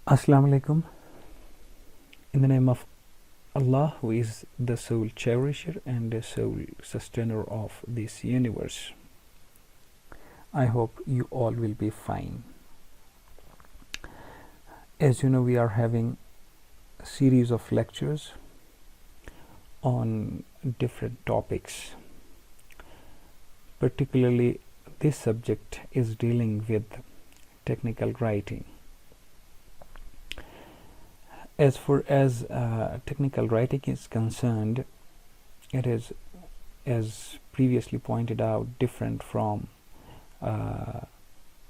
Assalamu alaikum. In the name of Allah, who is the sole cherisher and the sole sustainer of this universe, I hope you all will be fine. As you know, we are having a series of lectures on different topics. Particularly, this subject is dealing with technical writing. As far as technical writing is concerned, it is, as previously pointed out, different from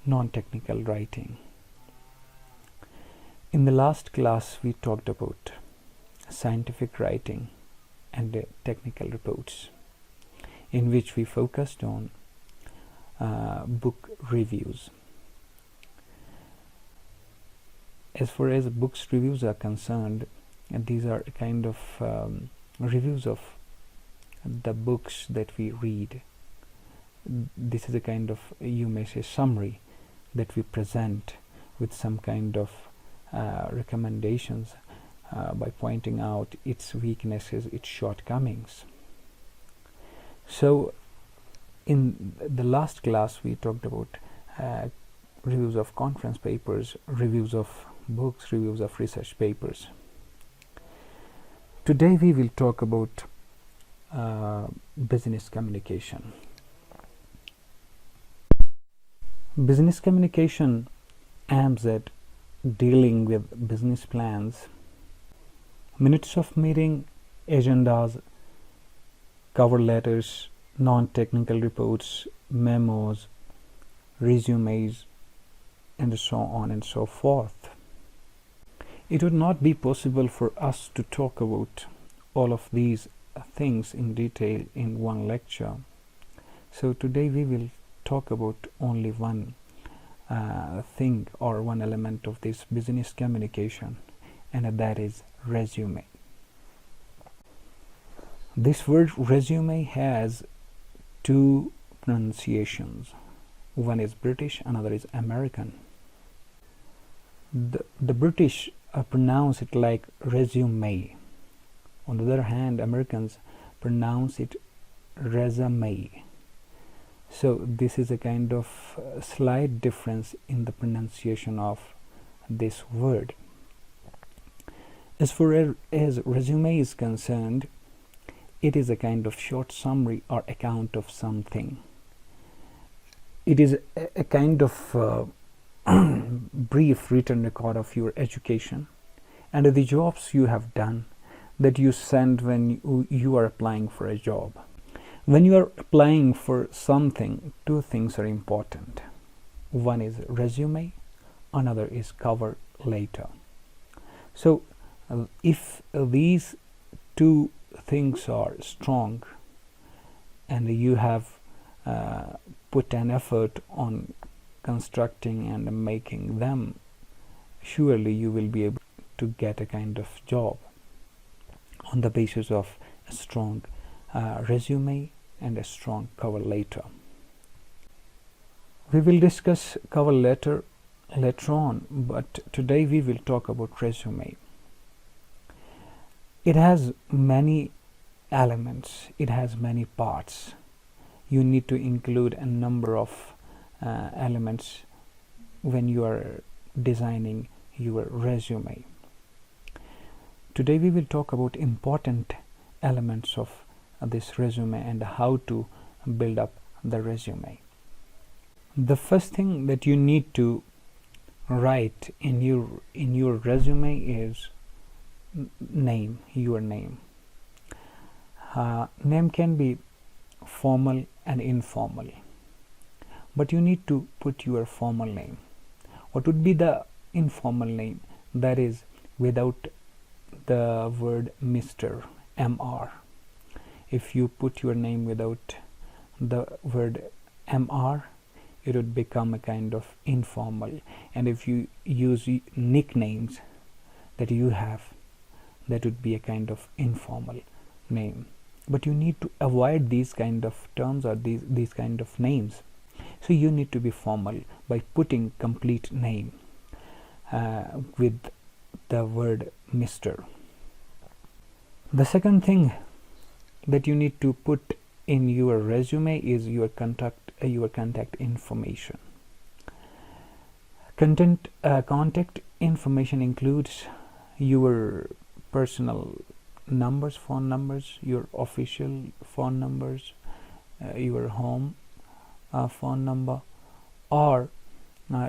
non-technical writing. In the last class, we talked about scientific writing and technical reports, in which we focused on book reviews. As far as books reviews are concerned, these are a kind of reviews of the books that we read. This is a kind of, you may say, summary that we present with some kind of recommendations by pointing out its weaknesses, its shortcomings. So in the last class we talked about reviews of conference papers, reviews of books, reviews of research papers. Today we will talk about business communication. Business communication aims at dealing with business plans, minutes of meeting, agendas, cover letters, non-technical reports, memos, resumes, and so on and so forth. It would not be possible for us to talk about all of these things in detail in one lecture. So today we will talk about only one thing or one element of this business communication, and that is resume. This word resume has two pronunciations. One is British, another is American. The British pronounce it like resume. On the other hand, Americans pronounce it resume. So this is a kind of slight difference in the pronunciation of this word. As far as resume is concerned, it is a kind of short summary or account of something. It is a kind of brief written record of your education and the jobs you have done that you send when you are applying for a job. When you are applying for something, two things are important. One is resume, another is cover letter. So if these two things are strong and you have put an effort on constructing and making them, surely you will be able to get a kind of job on the basis of a strong resume and a strong cover letter. We will discuss cover letter later on, but today we will talk about resume. It has many elements, it has many parts. You need to include a number of elements when you are designing your resume. Today we will talk about important elements of this resume and how to build up the resume. The first thing that you need to write in your resume is name, your name. Name can be formal and informal, but you need to put your formal name. What would be the informal name? That is without the word Mr. Mr. If you put your name without the word Mr, it would become a kind of informal. And if you use nicknames that you have, that would be a kind of informal name. But you need to avoid these kind of terms or these kind of names. So you need to be formal by putting complete name. with the word Mr. The second thing that you need to put in your resume is your contact information. Contact information includes your personal numbers, phone numbers, your official phone numbers, your home phone number, or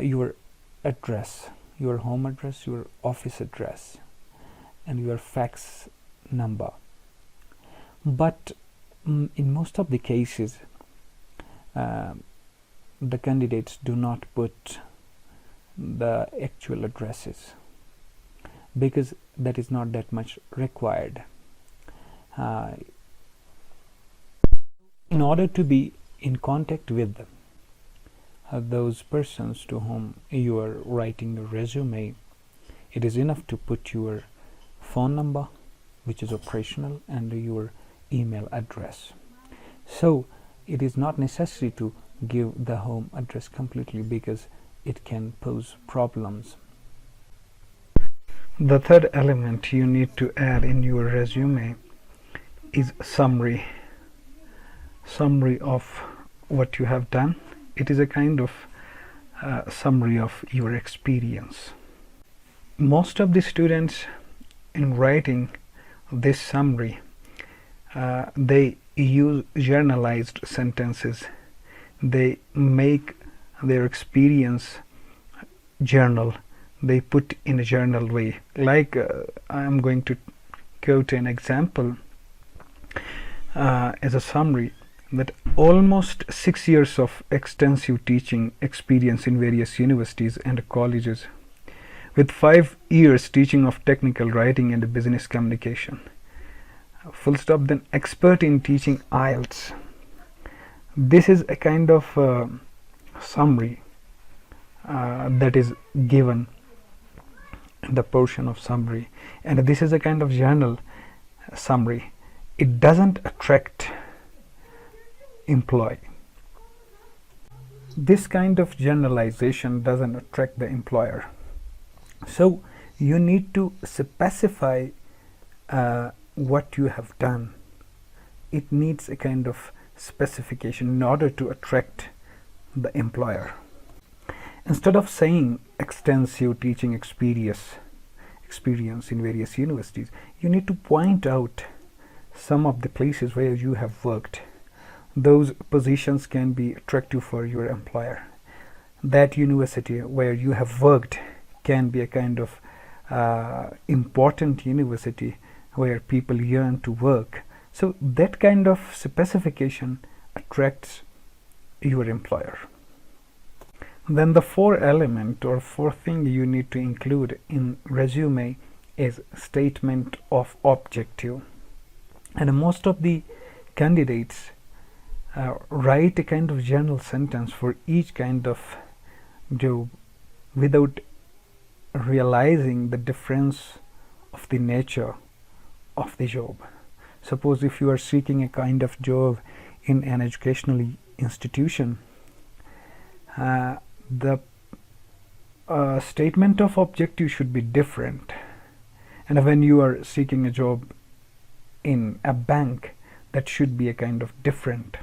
your address, your home address, your office address, and your fax number. But in most of the cases, the candidates do not put the actual addresses because that is not that much required. In order to be in contact with those persons to whom you are writing your resume, it is enough to put your phone number, which is operational, and your email address. So it is not necessary to give the home address completely because it can pose problems. The third element you need to add in your resume is summary of what you have done. It is a kind of summary of your experience. Most of the students in writing this summary, they use journalized sentences. They make their experience journal. They put in a journal way. Like I am going to quote an example as a summary, that almost 6 years of extensive teaching experience in various universities and colleges, with 5 years teaching of technical writing and business communication. Full stop. Then expert in teaching IELTS. This is a kind of summary that is given in the portion of summary, and this is a kind of journal summary. It doesn't attract employee. This kind of generalization doesn't attract the employer. So you need to specify what you have done. It needs a kind of specification in order to attract the employer. Instead of saying extensive teaching experience in various universities, you need to point out some of the places where you have worked. Those positions can be attractive for your employer. That university where you have worked can be a kind of important university where people yearn to work. So that kind of specification attracts your employer. Then the fourth thing you need to include in resume is statement of objective. And most of the candidates write a kind of general sentence for each kind of job without realizing the difference of the nature of the job. Suppose if you are seeking a kind of job in an educational institution, the statement of objective should be different. And when you are seeking a job in a bank, that should be a kind of different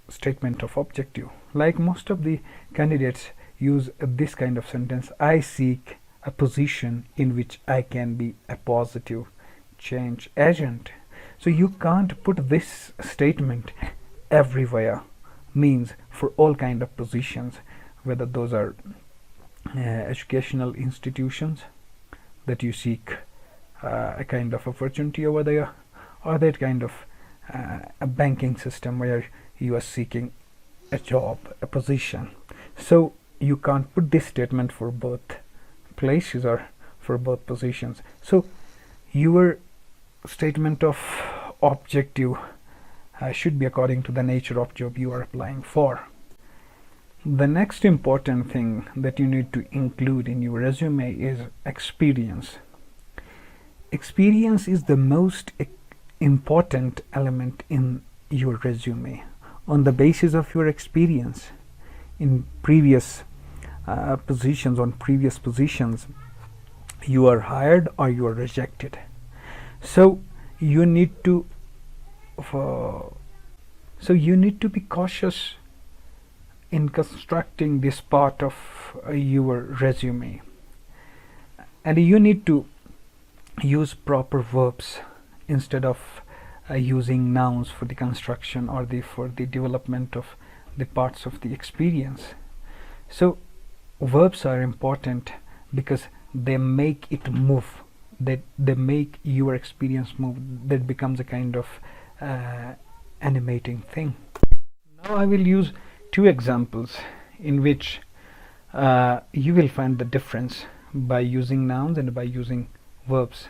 statement of objective. Like most of the candidates use this kind of sentence: I seek a position in which I can be a positive change agent. So you can't put this statement everywhere, means for all kind of positions, whether those are educational institutions that you seek a kind of opportunity over there, or that kind of a banking system where you are seeking a job, a position. So you can't put this statement for both places or for both positions. So your statement of objective should be according to the nature of job you are applying for. The next important thing that you need to include in your resume is experience. Experience is the most important element in your resume. On the basis of your experience in previous positions, on previous positions, you are hired or you are rejected. So you need to be cautious in constructing this part of your resume, and you need to use proper verbs instead of using nouns for the construction or for the development of the parts of the experience. So verbs are important because they make it move, they make your experience move. That becomes a kind of animating thing. Now I will use two examples in which you will find the difference by using nouns and by using verbs.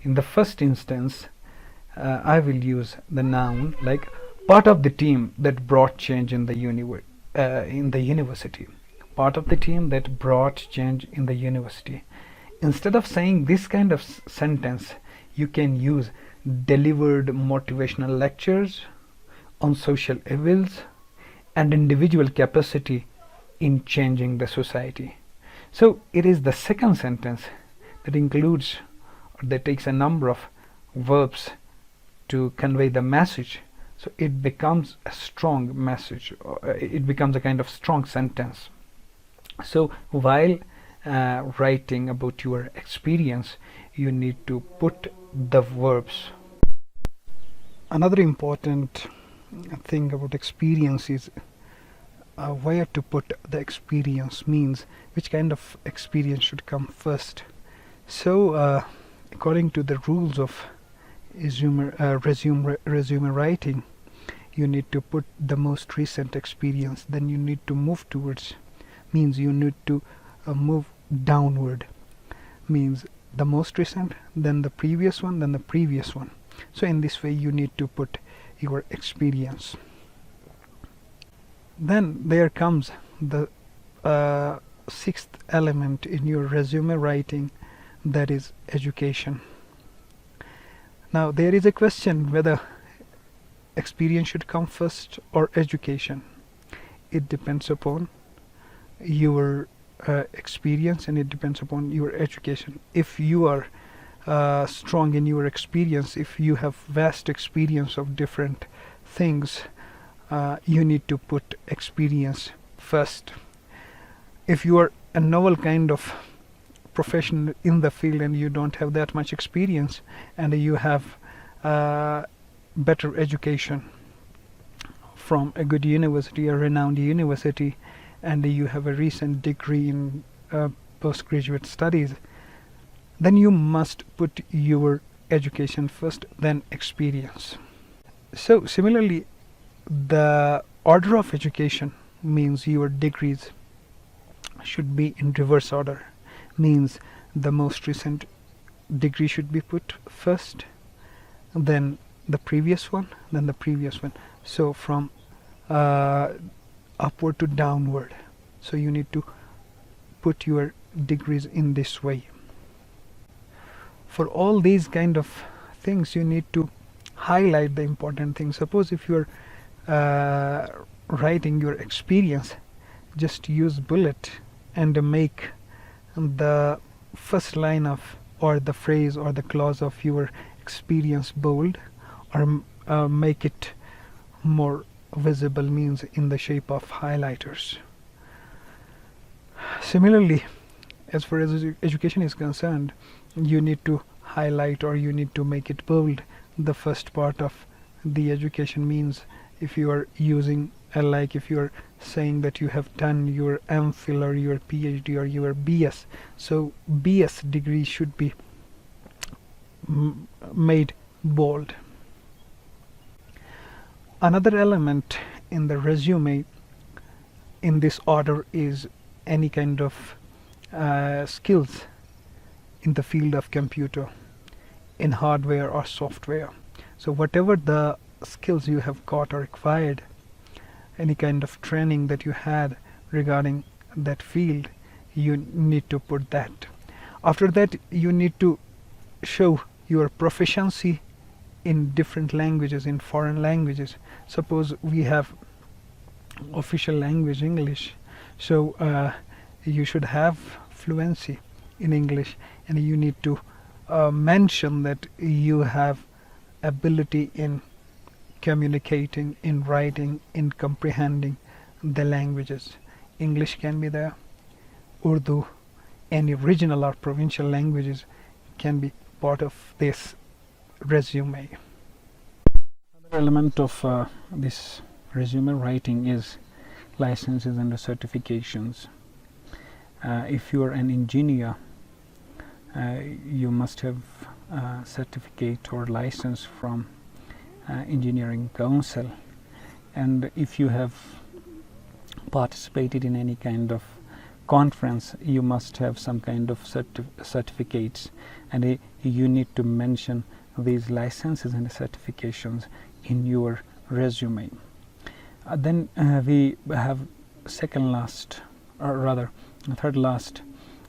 In the first instance, I will use the noun, like part of the team that brought change in the university. Part of the team that brought change in the university. Instead of saying this kind of sentence, you can use delivered motivational lectures on social evils and individual capacity in changing the society. So it is the second sentence that includes, or that takes a number of verbs to convey the message. So it becomes a strong message, or it becomes a kind of strong sentence. So while writing about your experience, you need to put the verbs. Another important thing about experience is where to put the experience, means which kind of experience should come first. So according to the rules of resume writing, you need to put the most recent experience, then you need to move towards, means you need to move downward, means the most recent, then the previous one, then the previous one. So in this way you need to put your experience. Then there comes the sixth element in your resume writing, that is education. Now there is a question whether experience should come first or education. It depends upon your experience, and it depends upon your education. If you are strong in your experience, if you have vast experience of different things, you need to put experience first. If you are a novel kind of professional in the field and you don't have that much experience, and you have better education from a good university, a renowned university, and you have a recent degree in postgraduate studies, then you must put your education first, then experience. So similarly, the order of education means your degrees should be in reverse order, means the most recent degree should be put first, then the previous one, then the previous one. So from upward to downward. So you need to put your degrees in this way. For all these kind of things, you need to highlight the important things. Suppose if you're writing your experience, just use bullet and make the first line of, or the phrase or the clause of your experience bold, or make it more visible, means in the shape of highlighters. Similarly, as far as education is concerned, you need to highlight, or you need to make it bold, the first part of the education. Means if you are using like if you are saying that you have done your MPhil or your PhD or your BS, so BS degree should be made bold. Another element in the resume in this order is any kind of skills in the field of computer, in hardware or software. So whatever the skills you have got or acquired, any kind of training that you had regarding that field, you need to put that. After that, you need to show your proficiency in different languages, in foreign languages. Suppose we have official language English, so you should have fluency in English, and you need to mention that you have ability in communicating, in writing, in comprehending the languages. English can be there, Urdu, any regional or provincial languages can be part of this resume. Another element of this resume writing is licenses and certifications. If you are an engineer, you must have a certificate or license from engineering council, and if you have participated in any kind of conference, you must have some kind of certificates, and you need to mention these licenses and certifications in your resume. Then we have second last, or rather third last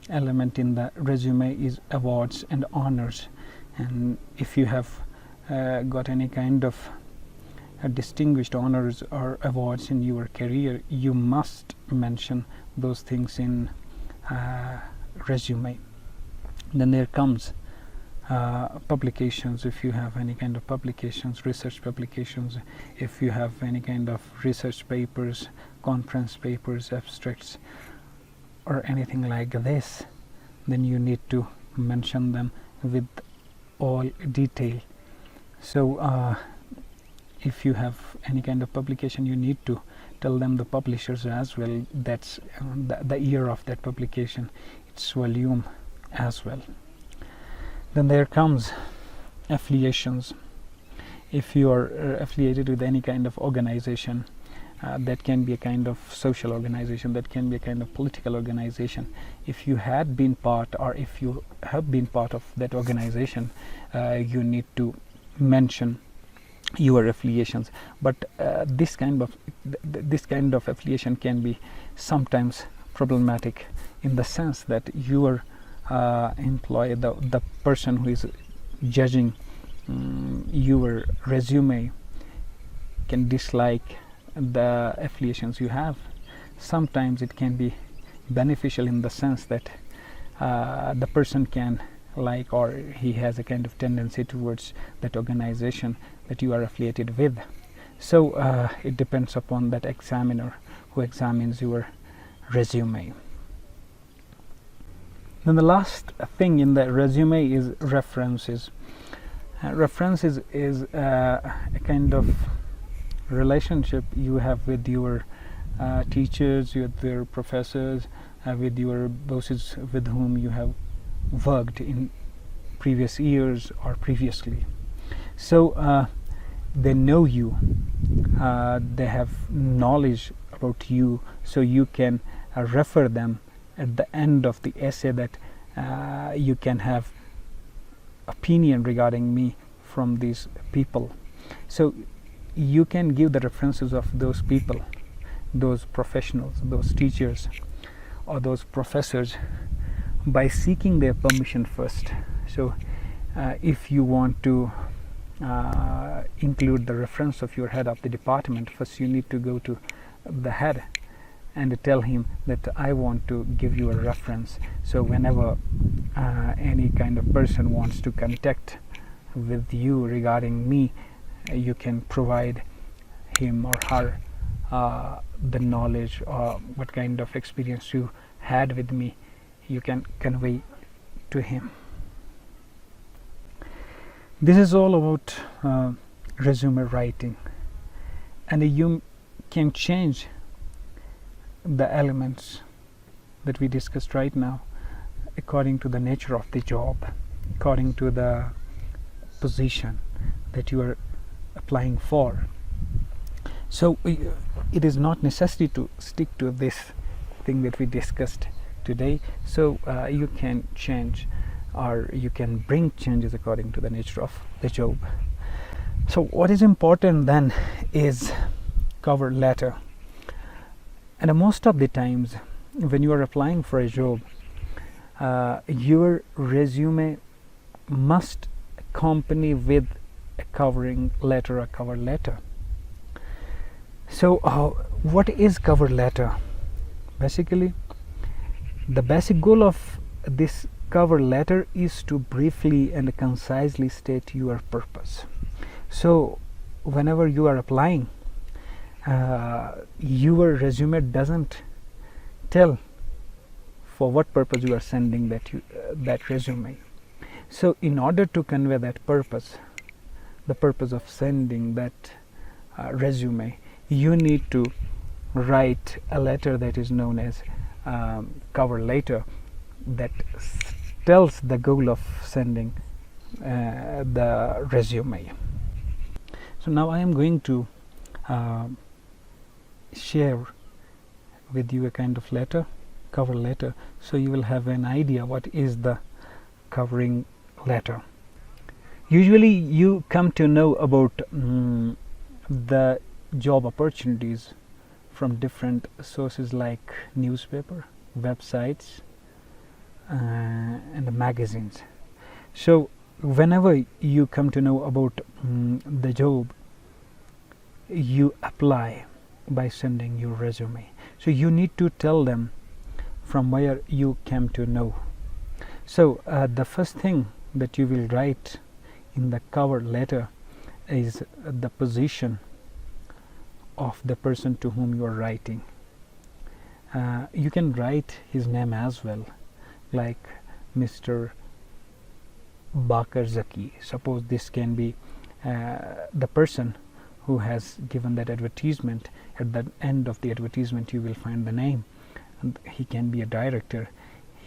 element in the resume is awards and honors. And if you have got any kind of distinguished honors or awards in your career, you must mention those things in resume. Then there comes publications. If you have any kind of publications, research publications, if you have any kind of research papers, conference papers, abstracts, or anything like this, then you need to mention them with all detail. So if you have any kind of publication, you need to tell them the publishers as well. That's the year of that publication, its volume as well. Then there comes affiliations. If you are affiliated with any kind of organization, that can be a kind of social organization, that can be a kind of political organization. If you had been part, or if you have been part of that organization, you need to mention your affiliations. But this kind of affiliation can be sometimes problematic, in the sense that your employee, the person who is judging your resume, can dislike the affiliations you have. Sometimes it can be beneficial in the sense that the person can like, or he has a kind of tendency towards that organization that you are affiliated with. So it depends upon that examiner who examines your resume. Then the last thing in the resume is references. References is a kind of relationship you have with your teachers, with your professors, with your bosses with whom you have worked in previous years or previously. So they know you, they have knowledge about you, so you can refer them at the end of the essay, that you can have opinion regarding me from these people. So you can give the references of those people, those professionals, those teachers, or those professors, by seeking their permission first. So if you want to include the reference of your head of the department, first you need to go to the head and tell him that I want to give you a reference. So whenever any kind of person wants to contact with you regarding me, you can provide him or her the knowledge or what kind of experience you had with me, you can convey to him. This is all about resume writing, and you can change the elements that we discussed right now according to the nature of the job, according to the position that you are applying for. So it is not necessary to stick to this thing that we discussed today. So you can change, or you can bring changes according to the nature of the job. So what is important then is cover letter. And most of the times when you are applying for a job, your resume must accompany with a covering letter, a cover letter. So what is cover letter? Basically, The basic goal of this cover letter is to briefly and concisely state your purpose. So whenever you are applying, your resume doesn't tell for what purpose you are sending that resume. So in order to convey that purpose, the purpose of sending that resume, you need to write a letter that is known as cover letter, that tells the goal of sending the resume. So now I am going to share with you a kind of letter, cover letter, so you will have an idea what is the covering letter. Usually you come to know about the job opportunities from different sources like newspaper, websites, and magazines. So whenever you come to know about the job, you apply by sending your resume. So you need to tell them from where you came to know. So the first thing that you will write in the cover letter is the position of the person to whom you are writing. You can write his name as well, like Mr. Bakar Zaki. Suppose this can be the person who has given that advertisement. At the end of the advertisement you will find the name, and he can be a director,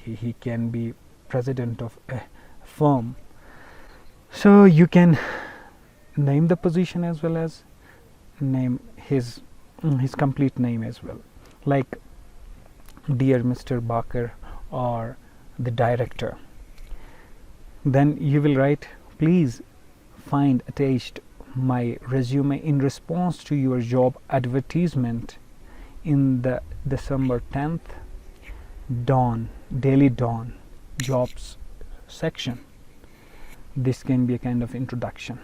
he can be president of a firm. So you can name the position as well as name his complete name as well, like dear Mr. Bakar or the director. Then you will write, please find attached my resume in response to your job advertisement in the December 10th Daily Dawn jobs section. This can be a kind of introduction,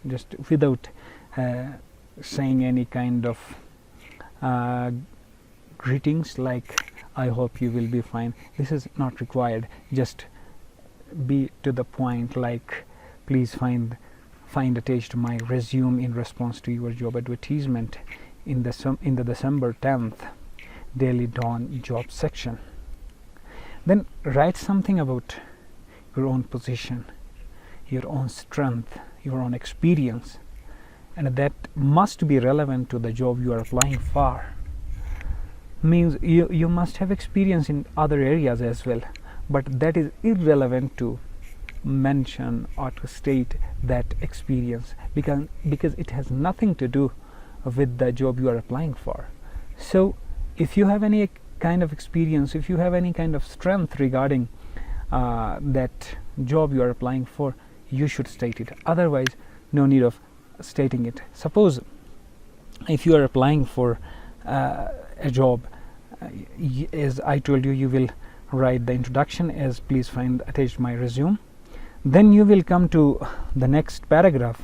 just without saying any kind of greetings like I hope you will be fine. This is not required. Just be to the point, like please find attached my resume in response to your job advertisement in the December 10th Daily Dawn job section. Then write something about your own position, your own strength, your own experience, and that must be relevant to the job you are applying for. Means you must have experience in other areas as well, but that is irrelevant to mention or to state that experience, because it has nothing to do with the job you are applying for. So if you have any kind of experience, if you have any kind of strength regarding that job you are applying for, you should state it. Otherwise, no need of stating it. Suppose if you are applying for a job, as I told you, you will write the introduction as please find attached my resume. Then you will come to the next paragraph.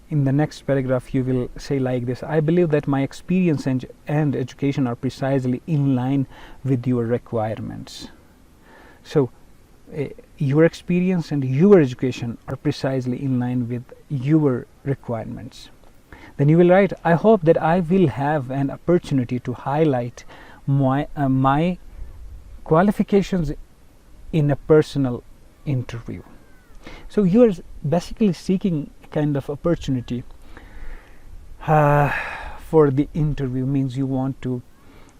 In the next paragraph you will say like this: I believe that my experience and education are precisely in line with your requirements. So your experience and your education are precisely in line with your requirements. Then you will write, I hope that I will have an opportunity to highlight my qualifications in a personal interview. So you are basically seeking a kind of opportunity for the interview. Means you want to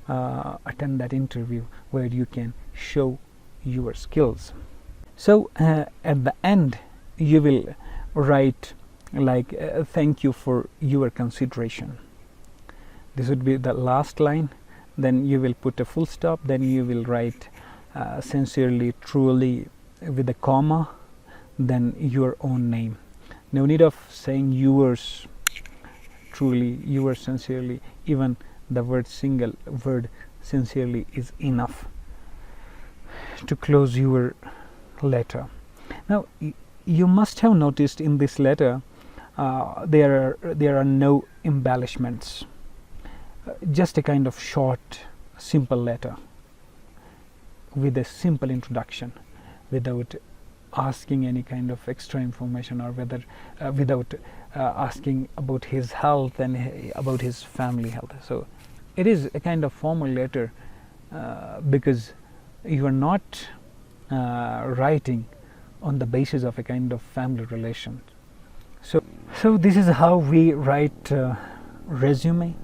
attend that interview where you can show your skills. So at the end you will write like thank you for your consideration. This would be the last line. Then you will put a full stop. Then you will write sincerely, truly with a comma, then your own name. No need of saying yours truly, yours sincerely. Even the single word sincerely is enough to close your letter. Now you must have noticed in this letter there are no embellishments, just a kind of short simple letter. with a simple introduction, without asking any kind of extra information, or without asking about his health and about his family health. So it is a kind of formal letter, because you are not writing on the basis of a kind of family relation. So this is how we write resume,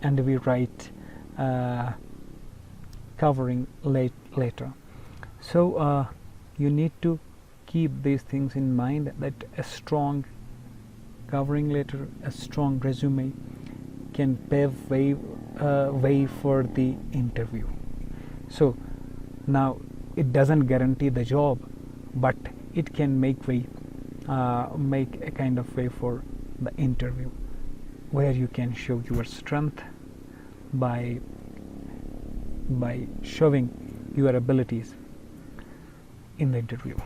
and we write covering letter. So you need to keep these things in mind, that a strong covering letter, a strong resume can pave way for the interview. So now it doesn't guarantee the job, but it can make a kind of way for the interview, where you can show your strength by showing your abilities in the interview.